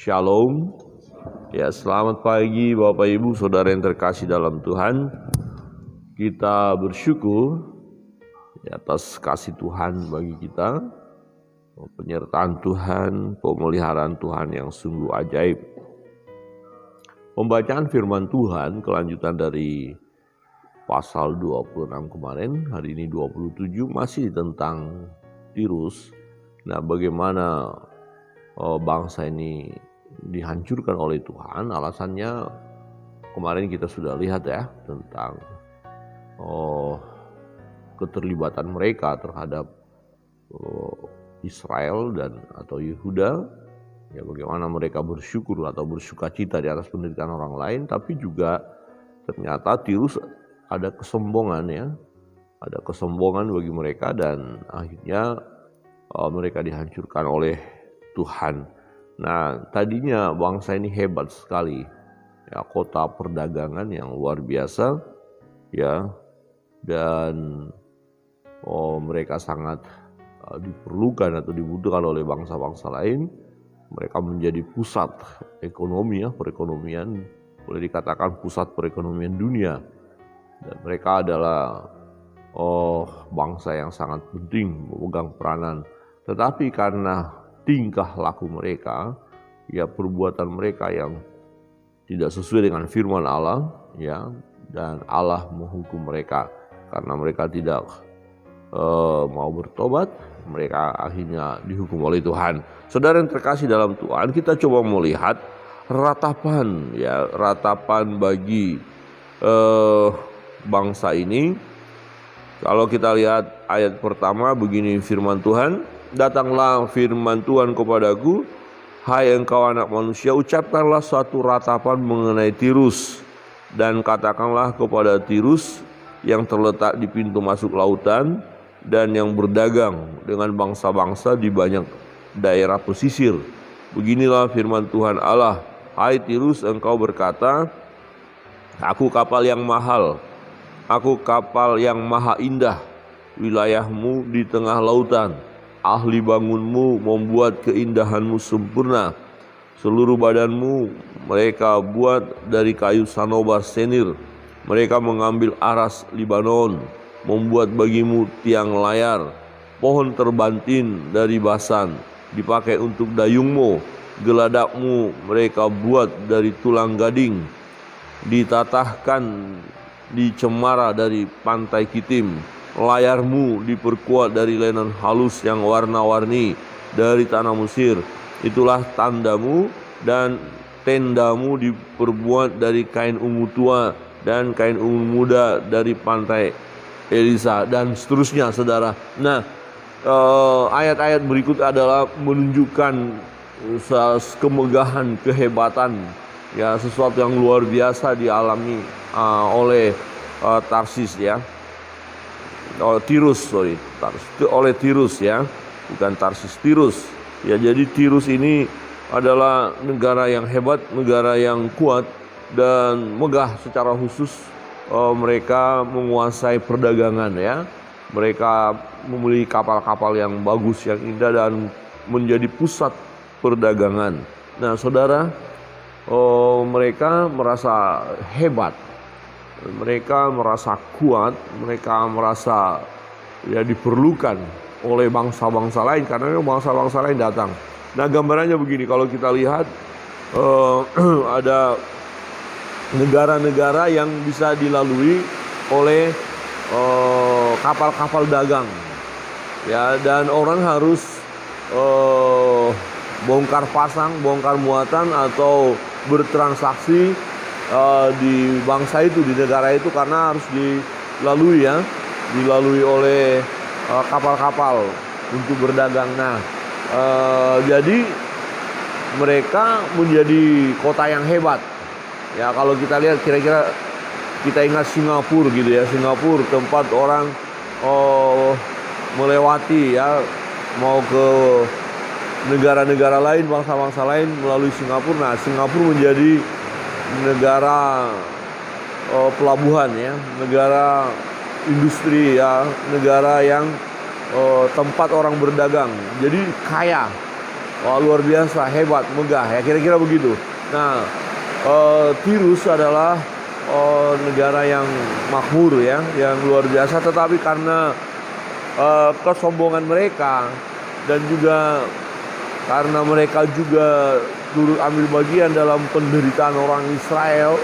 Shalom. Ya, selamat pagi Bapak Ibu Saudara yang terkasih dalam Tuhan. Kita bersyukur atas kasih Tuhan bagi kita, penyertaan Tuhan, pemeliharaan Tuhan yang sungguh ajaib. Pembacaan firman Tuhan kelanjutan dari pasal 26 kemarin, hari ini 27 masih tentang Tirus. Nah, bagaimana bangsa ini dihancurkan oleh Tuhan? Alasannya kemarin kita sudah lihat ya, tentang keterlibatan mereka terhadap Israel dan atau Yehuda. Ya, bagaimana mereka bersyukur atau bersukacita di atas penderitaan orang lain, tapi juga ternyata Tirus ada kesombongan ya, ada kesombongan bagi mereka dan akhirnya mereka dihancurkan oleh Tuhan. Nah, tadinya bangsa ini hebat sekali, ya, kota perdagangan yang luar biasa, ya, dan mereka sangat diperlukan atau dibutuhkan oleh bangsa-bangsa lain. Mereka menjadi pusat ekonomi, ya, perekonomian, boleh dikatakan pusat perekonomian dunia. Dan mereka adalah bangsa yang sangat penting memegang peranan. Tetapi karena tingkah laku mereka, ya, perbuatan mereka yang tidak sesuai dengan firman Allah, ya, dan Allah menghukum mereka karena mereka tidak mau bertobat, mereka akhirnya dihukum oleh Tuhan. Saudara yang terkasih dalam Tuhan, kita coba melihat ratapan, ya, ratapan bagi bangsa ini. Kalau kita lihat ayat pertama, begini firman Tuhan, datanglah firman Tuhan kepadaku, hai engkau anak manusia, ucapkanlah suatu ratapan mengenai Tirus, dan katakanlah kepada Tirus yang terletak di pintu masuk lautan dan yang berdagang dengan bangsa-bangsa di banyak daerah pesisir. Beginilah firman Tuhan Allah, hai Tirus, engkau berkata, aku kapal yang mahal, aku kapal yang maha indah, wilayahmu di tengah lautan. Ahli bangunmu membuat keindahanmu sempurna. Seluruh badanmu mereka buat dari kayu sanobar senir. Mereka mengambil aras Libanon, membuat bagimu tiang layar. Pohon terbantin dari Basan dipakai untuk dayungmu. Geladakmu mereka buat dari tulang gading. Ditatahkan di cemara dari pantai Kitim. Layarmu diperkuat dari linen halus yang warna-warni dari tanah Mesir. Itulah tandamu, dan tendamu diperbuat dari kain ungu tua dan kain ungu muda dari pantai Elisa, dan seterusnya, saudara. Nah, ayat-ayat berikut adalah menunjukkan kemegahan, kehebatan, ya, sesuatu yang luar biasa dialami oleh Tarsis, ya. Tirus, oleh Tirus, ya, bukan Tarsis, Tirus. Ya, jadi Tirus ini adalah negara yang hebat, negara yang kuat dan megah secara khusus. Mereka menguasai perdagangan, ya. Mereka memiliki kapal-kapal yang bagus, yang indah, dan menjadi pusat perdagangan. Nah, saudara, mereka merasa hebat. Mereka merasa kuat, mereka merasa, ya, diperlukan oleh bangsa-bangsa lain karena bangsa-bangsa lain datang. Nah, gambarannya begini, kalau kita lihat ada negara-negara yang bisa dilalui oleh kapal-kapal dagang, ya, dan orang harus bongkar pasang, bongkar muatan atau bertransaksi di bangsa itu, di negara itu, karena harus dilalui, ya, dilalui oleh kapal-kapal untuk berdagang. Nah, jadi mereka menjadi kota yang hebat, ya. Kalau kita lihat, kira-kira kita ingat Singapura, gitu ya, Singapura tempat orang melewati, ya, mau ke negara-negara lain, bangsa-bangsa lain melalui Singapura. Nah, Singapura menjadi negara pelabuhan, ya, negara industri, ya, negara yang tempat orang berdagang. Jadi kaya, Wah, luar biasa, hebat, megah ya, kira-kira begitu. Nah, Tirus adalah negara yang makmur ya, yang luar biasa, tetapi karena kesombongan mereka dan juga karena mereka juga turut ambil bagian dalam penderitaan orang Israel,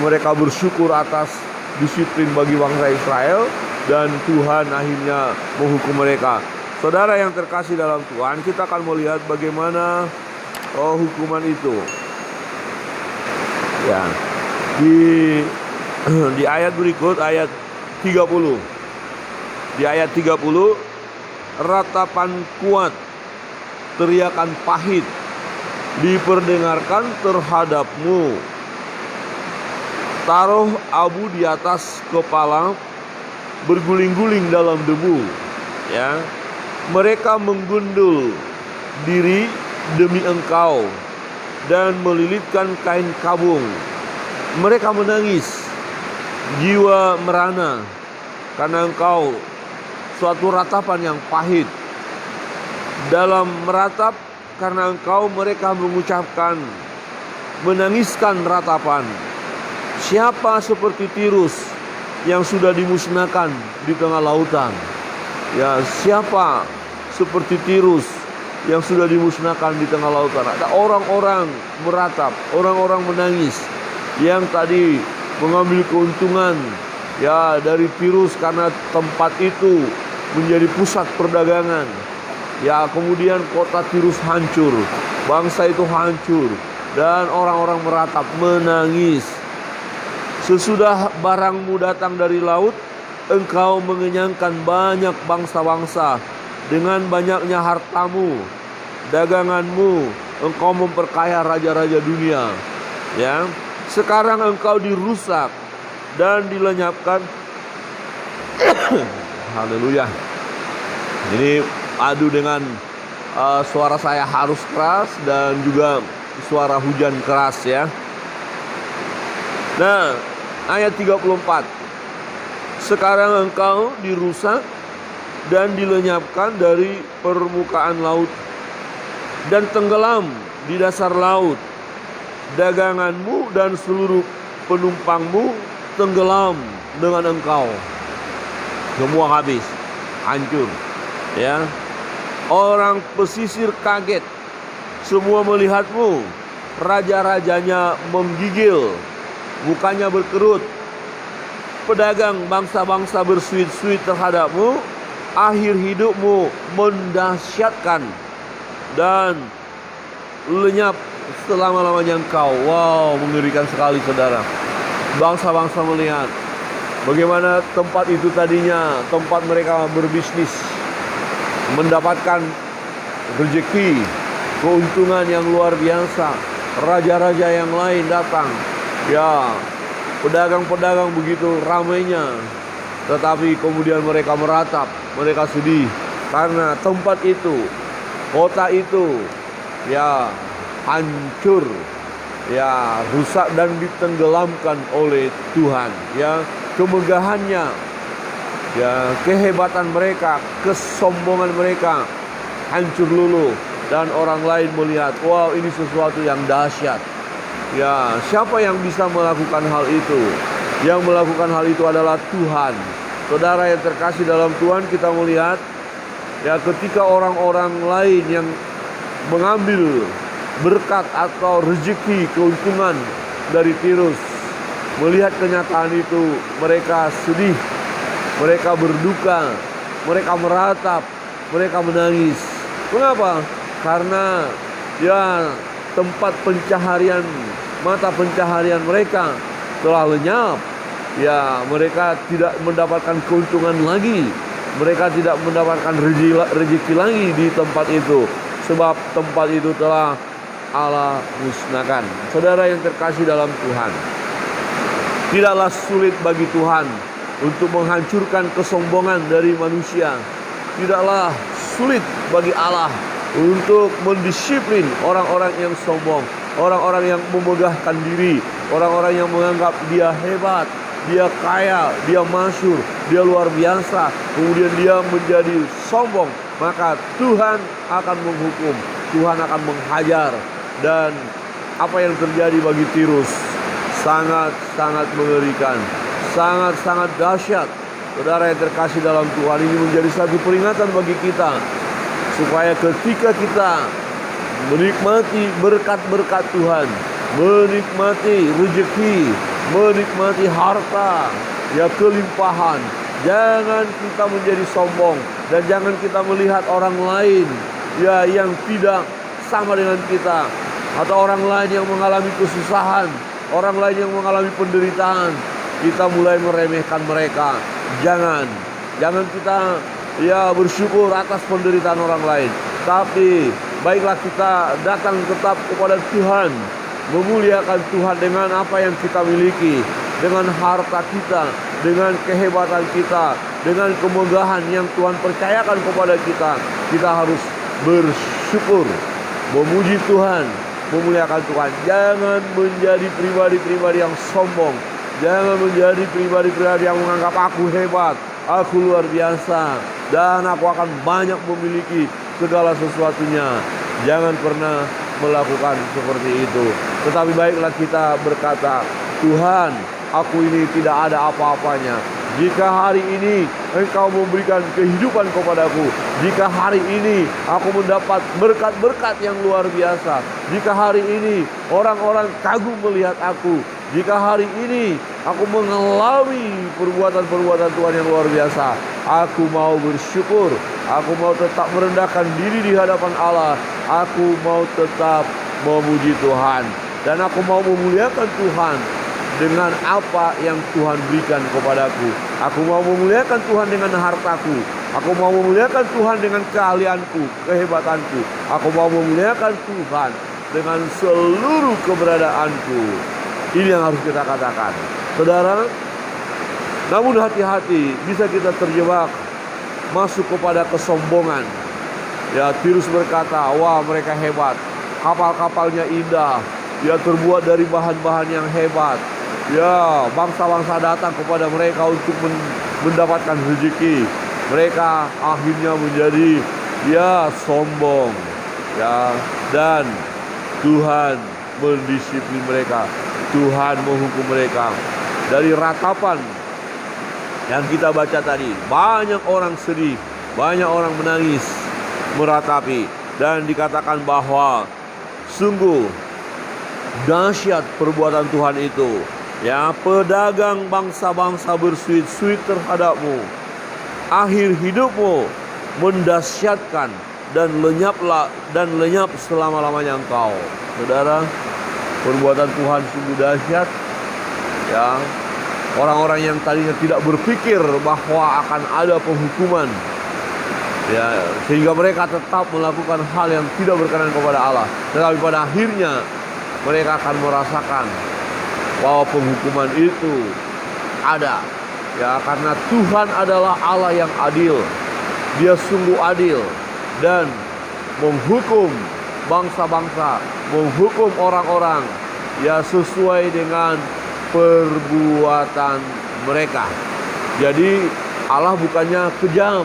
mereka bersyukur atas disiplin bagi bangsa Israel dan Tuhan akhirnya menghukum mereka. Saudara yang terkasih dalam Tuhan, kita akan melihat bagaimana hukuman itu. Ya, di ayat berikut, ayat 30. Di ayat 30, ratapan kuat, teriakan pahit diperdengarkan terhadapmu. Taruh abu di atas kepala, berguling-guling dalam debu. Ya, mereka menggundul diri demi engkau dan melilitkan kain kabung. Mereka menangis, jiwa merana karena engkau suatu ratapan yang pahit. Dalam meratap karena engkau, mereka mengucapkan, menangiskan ratapan. Siapa seperti Tirus yang sudah dimusnahkan di tengah lautan? Ya, siapa seperti Tirus yang sudah dimusnahkan di tengah lautan? Ada orang-orang meratap, orang-orang menangis yang tadi mengambil keuntungan ya dari Tirus karena tempat itu menjadi pusat perdagangan. Ya, kemudian kota Tirus hancur, bangsa itu hancur, dan orang-orang meratap, menangis. Sesudah barangmu datang dari laut, engkau mengenyangkan banyak bangsa-bangsa dengan banyaknya hartamu, daganganmu, engkau memperkaya raja-raja dunia. Ya, sekarang engkau dirusak dan dilenyapkan. Haleluya. Ini adu dengan suara saya harus keras dan juga suara hujan keras ya. Nah, ayat 34. Sekarang engkau dirusak dan dilenyapkan dari permukaan laut dan tenggelam di dasar laut. Daganganmu dan seluruh penumpangmu tenggelam dengan engkau. Semua habis, hancur. Ya, orang pesisir kaget, semua melihatmu. Raja-rajanya menggigil, mukanya berkerut. Pedagang bangsa-bangsa bersuit-suit terhadapmu. Akhir hidupmu mendahsyatkan dan lenyap selama-lamanya engkau. Wow, mengerikan sekali saudara. Bangsa-bangsa melihat bagaimana tempat itu tadinya tempat mereka berbisnis, mendapatkan rezeki, keuntungan yang luar biasa. Raja-raja yang lain datang. Ya, pedagang-pedagang begitu ramainya. Tetapi kemudian mereka meratap, mereka sedih karena tempat itu, kota itu ya hancur, ya rusak dan ditenggelamkan oleh Tuhan. Ya, kemegahannya, ya kehebatan mereka, kesombongan mereka hancur luluh, dan orang lain melihat, wow, ini sesuatu yang dahsyat. Ya, siapa yang bisa melakukan hal itu? Yang melakukan hal itu adalah Tuhan. Saudara yang terkasih dalam Tuhan, kita melihat ya ketika orang-orang lain yang mengambil berkat atau rezeki, keuntungan dari Tirus, melihat kenyataan itu, mereka sedih, mereka berduka, mereka meratap, mereka menangis. Mengapa? Karena ya tempat pencaharian, mata pencaharian mereka telah lenyap. Ya, mereka tidak mendapatkan keuntungan lagi. Mereka tidak mendapatkan rezeki lagi di tempat itu, sebab tempat itu telah Allah musnahkan. Saudara yang terkasih dalam Tuhan, tidaklah sulit bagi Tuhan untuk menghancurkan kesombongan dari manusia. Tidaklah sulit bagi Allah untuk mendisiplin orang-orang yang sombong, orang-orang yang memegahkan diri, orang-orang yang menganggap dia hebat, dia kaya, dia masyhur, dia luar biasa, kemudian dia menjadi sombong. Maka Tuhan akan menghukum. Tuhan akan menghajar. Dan apa yang terjadi bagi Tirus sangat-sangat mengerikan, sangat-sangat dahsyat. Saudara yang terkasih dalam Tuhan, ini menjadi satu peringatan bagi kita, supaya ketika kita menikmati berkat-berkat Tuhan, menikmati rezeki, menikmati harta, ya kelimpahan, jangan kita menjadi sombong, dan jangan kita melihat orang lain ya yang tidak sama dengan kita, atau orang lain yang mengalami kesusahan, orang lain yang mengalami penderitaan, kita mulai meremehkan mereka. Jangan kita ya bersyukur atas penderitaan orang lain, tapi baiklah kita datang tetap kepada Tuhan, memuliakan Tuhan dengan apa yang kita miliki, dengan harta kita, dengan kehebatan kita, dengan kemegahan yang Tuhan percayakan kepada kita. Kita harus bersyukur, memuji Tuhan, memuliakan Tuhan. Jangan menjadi pribadi-pribadi yang sombong. Jangan menjadi pribadi-pribadi yang menganggap aku hebat, aku luar biasa, dan aku akan banyak memiliki segala sesuatunya. Jangan pernah melakukan seperti itu. Tetapi baiklah kita berkata, Tuhan, aku ini tidak ada apa-apanya. Jika hari ini Engkau memberikan kehidupan kepadaku, jika hari ini aku mendapat berkat-berkat yang luar biasa, jika hari ini orang-orang kagum melihat aku, jika hari ini aku mengalami perbuatan-perbuatan Tuhan yang luar biasa, aku mau bersyukur, aku mau tetap merendahkan diri di hadapan Allah, aku mau tetap memuji Tuhan, dan aku mau memuliakan Tuhan dengan apa yang Tuhan berikan kepadaku. Aku mau memuliakan Tuhan dengan hartaku. Aku mau memuliakan Tuhan dengan keahlianku, kehebatanku. Aku mau memuliakan Tuhan dengan seluruh keberadaanku. Ini yang harus kita katakan, saudara. Namun hati-hati, bisa kita terjebak masuk kepada kesombongan. Ya, Tirus berkata, wah mereka hebat, kapal-kapalnya indah, ya terbuat dari bahan-bahan yang hebat. Ya, bangsa-bangsa datang kepada mereka untuk mendapatkan rezeki. Mereka akhirnya menjadi ya sombong. Ya, dan Tuhan mendisiplin mereka. Tuhan menghukum mereka. Dari ratapan yang kita baca tadi, banyak orang sedih, banyak orang menangis, meratapi, dan dikatakan bahwa sungguh dahsyat perbuatan Tuhan itu. Ya, pedagang bangsa-bangsa bersuit-suit terhadapmu. Akhir hidupmu mendahsyatkan dan lenyap selama-lamanya engkau. Saudara, perbuatan Tuhan sungguh dahsyat. Ya, orang-orang yang tadinya tidak berpikir bahwa akan ada penghukuman, ya, sehingga mereka tetap melakukan hal yang tidak berkenan kepada Allah. Tetapi pada akhirnya mereka akan merasakan bahwa penghukuman itu ada. Ya, karena Tuhan adalah Allah yang adil. Dia sungguh adil dan menghukum bangsa-bangsa, menghukum orang-orang ya sesuai dengan perbuatan mereka. Jadi Allah bukannya kejam.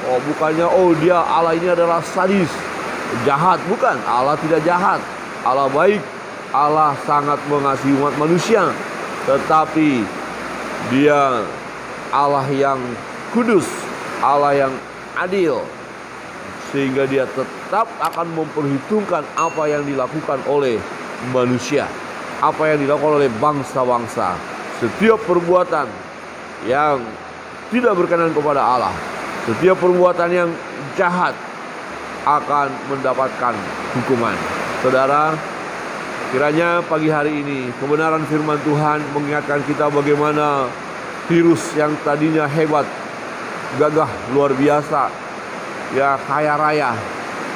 Bukannya dia Allah ini adalah sadis, jahat. Bukan, Allah tidak jahat. Allah baik. Allah sangat mengasihi umat manusia, tetapi Dia Allah yang kudus, Allah yang adil, sehingga Dia tetap akan memperhitungkan apa yang dilakukan oleh manusia, apa yang dilakukan oleh bangsa-bangsa. Setiap perbuatan yang tidak berkenan kepada Allah, setiap perbuatan yang jahat akan mendapatkan hukuman. Saudara, kiranya pagi hari ini kebenaran firman Tuhan mengingatkan kita bagaimana Tirus yang tadinya hebat, gagah, luar biasa, ya kaya raya,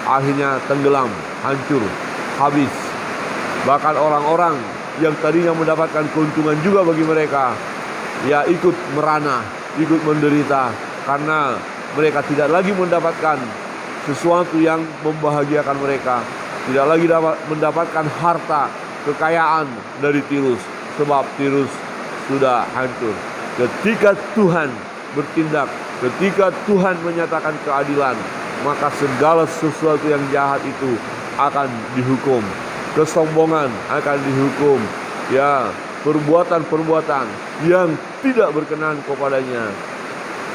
akhirnya tenggelam, hancur, habis. Bahkan orang-orang yang tadinya mendapatkan keuntungan juga bagi mereka, ya ikut merana, ikut menderita, karena mereka tidak lagi mendapatkan sesuatu yang membahagiakan mereka. Tidak lagi dapat mendapatkan harta, kekayaan dari Tirus, sebab Tirus sudah hancur. Ketika Tuhan bertindak, ketika Tuhan menyatakan keadilan, maka segala sesuatu yang jahat itu akan dihukum, kesombongan akan dihukum, ya, perbuatan-perbuatan yang tidak berkenan kepadanya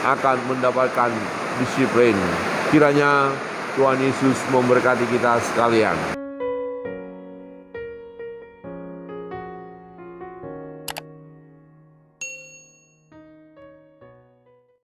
akan mendapatkan disiplin. Kiranya Tuhan Yesus memberkati kita sekalian.